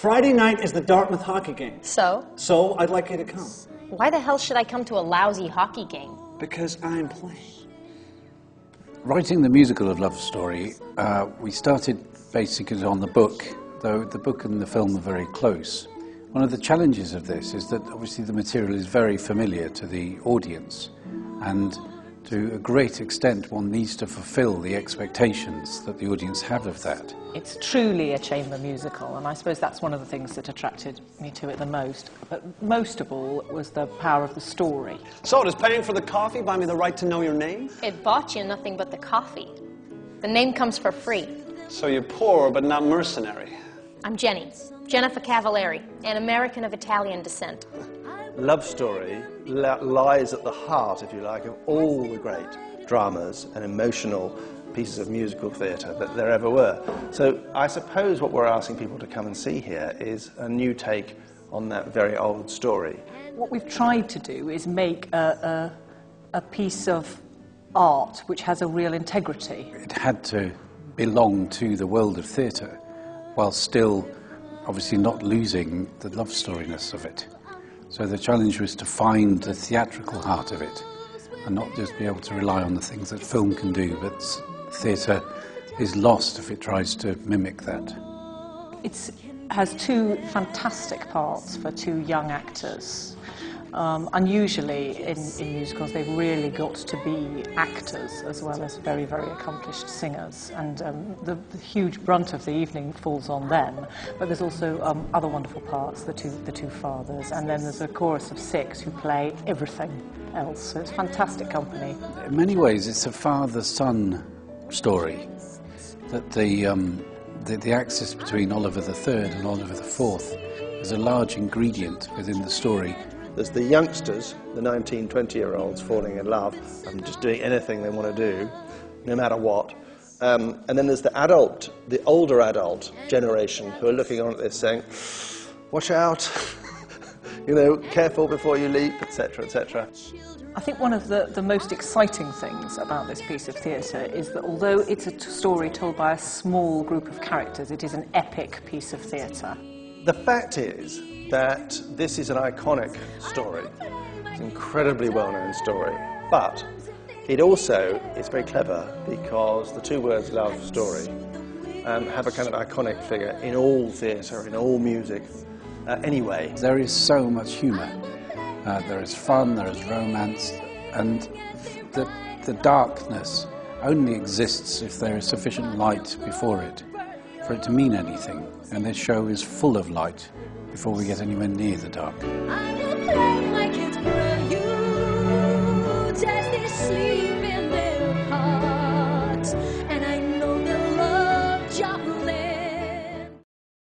Friday night is the Dartmouth hockey game. So? So, I'd like you to come. Why the hell should I come to a lousy hockey game? Because I'm playing. Writing the musical of Love Story, we started basically on the book, though the book and the film are very close. One of the challenges of this is that obviously the material is very familiar to the audience, and to a great extent one needs to fulfill the expectations that the audience have of that. It's truly a chamber musical, and I suppose that's one of the things that attracted me to it the most. But most of all was the power of the story. So, does paying for the coffee buy me the right to know your name? It bought you nothing but the coffee. The name comes for free. So you're poor, but not mercenary. I'm Jennifer Cavallari, an American of Italian descent. Love Story lies at the heart, if you like, of all the great dramas and emotional pieces of musical theatre that there ever were. So I suppose what we're asking people to come and see here is a new take on that very old story. What we've tried to do is make a piece of art which has a real integrity. It had to belong to the world of theatre, while still obviously not losing the love storyness of it. So the challenge was to find the theatrical heart of it, and not just be able to rely on the things that film can do, but theatre is lost if it tries to mimic that. It has two fantastic parts for two young actors. Unusually in musicals they've really got to be actors as well as very, very accomplished singers, and the huge brunt of the evening falls on them. But there's also other wonderful parts, the two fathers, and then there's a chorus of 6 who play everything else. So it's fantastic company. In many ways it's a father-son story, that the axis between Oliver III and Oliver IV is a large ingredient within the story. There's the youngsters, the 19, 20-year-olds falling in love and just doing anything they want to do, no matter what. And then there's the older adult generation who are looking on at this saying, watch out, you know, careful before you leap, etc., etc. I think one of the most exciting things about this piece of theatre is that although it's a story told by a small group of characters, it is an epic piece of theatre. The fact is that this is an iconic story. It's an incredibly well-known story, but it also is very clever because the two words love story have a kind of iconic figure in all theatre, in all music, anyway. There is so much humour. There is fun, there is romance, and the darkness only exists if there is sufficient light before it for it to mean anything. And this show is full of light before we get anywhere near the dark. I will play my kids for you, just this sleep.